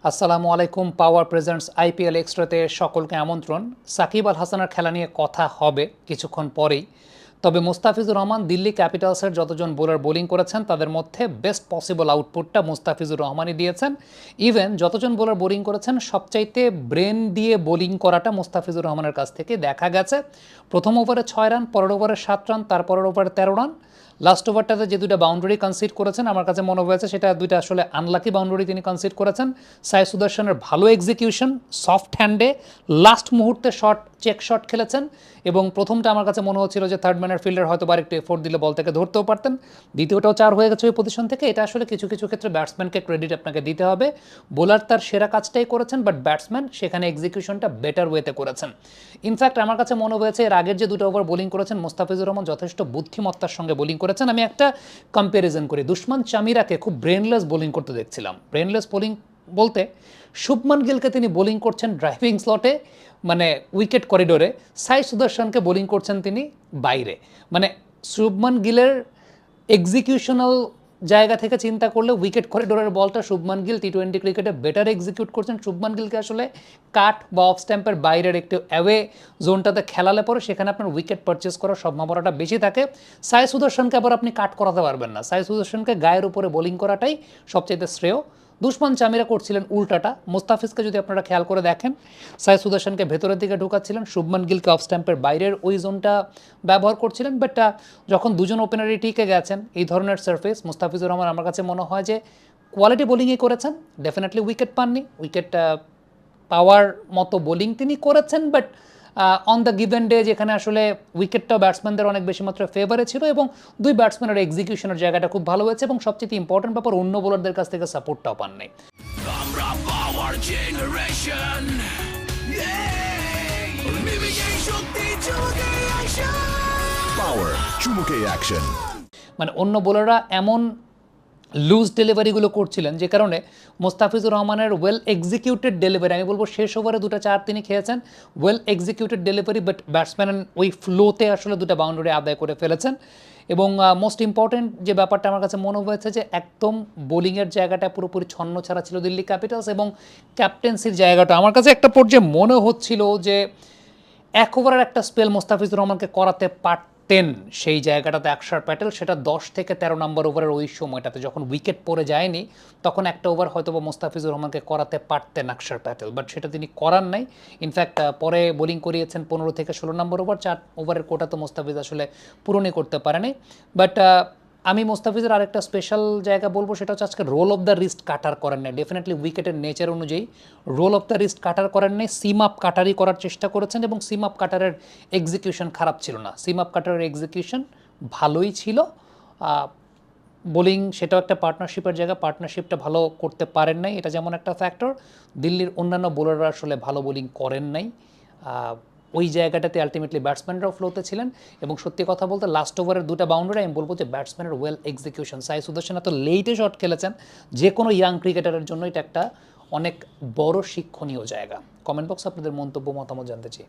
আসসালামু আলাইকুম। পাওয়ার presents IPL এক্সট্রাতে সকলকে আমন্ত্রণ। সাকিব আল হাসানের খেলা নিয়ে কথা হবে কিছুক্ষণ পরেই। তবে মুস্তাফিজুর রহমান দিল্লি ক্যাপিটালসের যতজন বোলার বোলিং করেছেন তাদের মধ্যে বেস্ট পসিবল আউটপুটটা মুস্তাফিজুর রহমানই দিয়েছেন। ইভেন যতজন বোলার বোলিং করেছেন সবচাইতে ব্রেন দিয়ে বোলিং করাটা মুস্তাফিজুর রহমানের কাছ থেকে দেখা গেছে। প্রথম ওভারে 6 রান, পরের ওভারে 7 রান, তারপরের ওভারে 13 রান। লাস্ট ওভারটাতে যে দুইটা বাউন্ডারি কনসিড করেছেন আমার কাছে মনে হয়েছে সেটা দুইটা আসলে আনলাকি বাউন্ডারি তিনি কনসিড করেছেন। সাই সুদর্শনের ভালো এক্সিকিউশন, সফট হ্যান্ডে লাস্ট মুহূর্তে শট, চেক শট খেলেছেন এবং প্রথমটা আমার কাছে মনে হচ্ছিল যে থার্ড ম্যানের ফিল্ডার হয়তো আর একটু এফোর্ট দিলে বল থেকে ধরতেও পারতেন। দ্বিতীয়টাও 4 হয়ে গেছে ওই পজিশন থেকে। এটা আসলে কিছু কিছু ক্ষেত্রে ব্যাটসম্যানকে ক্রেডিট আপনাকে দিতে হবে। বোলার তার সেরা কাজটাই করেছেন, বাট ব্যাটসম্যান সেখানে এক্সিকিউশনটা বেটার ওয়েতে করেছেন। ইনফ্যাক্ট আমার কাছে মনে হয়েছে এর আগের যে দুটো ওভার বোলিং করেছেন মুস্তাফিজুর রহমান যথেষ্ট বুদ্ধিমত্তার সঙ্গে বোলিং করেছেন। আমি একটা কম্প্যারিজন করি, দুশমান চামিরাকে খুব ব্রেনলেস বোলিং করতে দেখছিলাম। ব্রেনলেস বোলিং বলতে শুভমান গিলকে তিনি বোলিং করছেন ড্রাইভিং স্লটে, মানে উইকেট করিডোরে। সাই সুদর্শনকে বোলিং করছেন তিনি বাইরে। মানে শুভমান গিলের এক্সিকিউশনাল জায়গা থেকে চিন্তা করলে উইকেট করিডোরের বলটা শুভমান গিল টি-20 ক্রিকেটে বেটার এক্সিকিউট করছেন। শুভমান গিলকে আসলে কাট বা অফ স্ট্যাম্পের বাইরের একটু অ্যাওয়ে জোনটাতে খেলালে পরে সেখানে আপনার উইকেট পারচেস করার সম্ভাবনাটা বেশি থাকে। সাই সুদর্শনকে আবার আপনি কাট করাতে পারবেন না। সাই সুদর্শনকে গায়ের উপরে বোলিং করাটাই সবচেয়ে শ্রেয়। দুশমান চামিরা করছিলেন উল্টাটা। মুস্তাফিজকে যদি আপনারা খেয়াল করে দেখেন, সাই সুদর্শনকে ভেতরের দিকে ঢুকাচ্ছিলেন, শুভমান গিলকে অফ স্ট্যাম্পের বাইরের ওই জোনটা ব্যবহার করছিলেন। বাট যখন দুজন ওপেনারই টিকে গেছেন এই ধরনের সারফেস, মুস্তাফিজুর রহমান আমার কাছে মনে হয় যে কোয়ালিটি বোলিংই করেছেন। ডেফিনেটলি উইকেট পাননি, উইকেট পাওয়ার মতো বোলিং তিনি করেছেন। But on the given day যেখানে আসলে উইকেটটাও ব্যাটসম্যানদের অনেক বেশি মাত্রায় ফেভারে ছিল এবং দুই ব্যাটসম্যানের এক্সিকিউশনের জায়গাটা খুব ভালো হয়েছে এবং সবচেয়ে ইম্পর্টেন্ট ব্যাপার অন্য বোলারদের কাছ থেকে সাপোর্টটাও পান নাই। মানে অন্য বোলাররা এমন লুজ ডেলিভারিগুলো করছিলেন যে কারণে মুস্তাফিজুর রহমানের ওয়েল এক্সিকিউটেড ডেলিভারি, আমি বলবো শেষ ওভারে 2-4 তিনি খেয়েছেন, well executed delivery, but batsman ওই ফ্লোতে আসলে 2টা বাউন্ডারি আদায় করে ফেলেছেন। এবং মোস্ট ইম্পর্টেন্ট যে ব্যাপারটা আমার কাছে মনে হয়েছে যে একদম বোলিংয়ের জায়গাটা পুরোপুরি ছন্ন ছাড়া ছিল দিল্লি ক্যাপিটালস এবং ক্যাপ্টেন্সির জায়গাটা আমার কাছে একটা পর্যায়ে মনে হচ্ছিল যে এক ওভারের একটা স্পেল মুস্তাফিজুর রহমানকে করাতে পারতেন সেই জায়গাটাতে আকসার প্যাটেল, সেটা 10 থেকে 13 নম্বর ওভারের ওই সময়টাতে যখন উইকেট পড়ে যায়নি তখন একটা ওভার হয়তো বা মুস্তাফিজুর রহমানকে করাতে পারতেন আকসার প্যাটেল, বাট সেটা তিনি করার নাই। ইনফ্যাক্ট পরে বোলিং করিয়েছেন 15 থেকে 16 নম্বর ওভার, 4 ওভারের কোটা তো মুস্তাফিজ আসলে পূরণই করতে পারেনি। বাট আমি মুস্তাফিজের আরেকটা স্পেশাল জায়গা বলবো, সেটা হচ্ছে আজকে রোল অফ দ্য রিস্ট কাটার করেন নাই। ডেফিনেটলি উইকেটের নেচার অনুযায়ী রোল অফ দ্য রিস্ট কাটার করেন নাই, সিম আপ কাটারই করার চেষ্টা করেছেন এবং সিম আপ কাটারের এক্সিকিউশন খারাপ ছিল না, সিম আপ কাটারের এক্সিকিউশন ভালোই ছিল। বোলিং সেটাও একটা পার্টনারশিপের জায়গা, পার্টনারশিপটা ভালো করতে পারেন নাই, এটা যেমন একটা ফ্যাক্টর। দিল্লির অন্যান্য বোলাররা আসলে ভালো বোলিং করেন নাই, ওই জায়গাটাতে আলটিমেটলি ব্যাটসম্যানরাও ফ্লোতে ছিলেন। এবং সত্যি কথা বলতে লাস্ট ওভারের 2টা বাউন্ডারি আমি বলবো যে ব্যাটসম্যানের ওয়েল এক্সিকিউশন। সাই সুদর্শন এত লেটে শট খেলেছেন, যে কোনো ইয়াং ক্রিকেটারের জন্য এটা একটা অনেক বড় শিক্ষণীয় জায়গা। কমেন্ট বক্সে আপনাদের মন্তব্য মতামত জানতে চাই।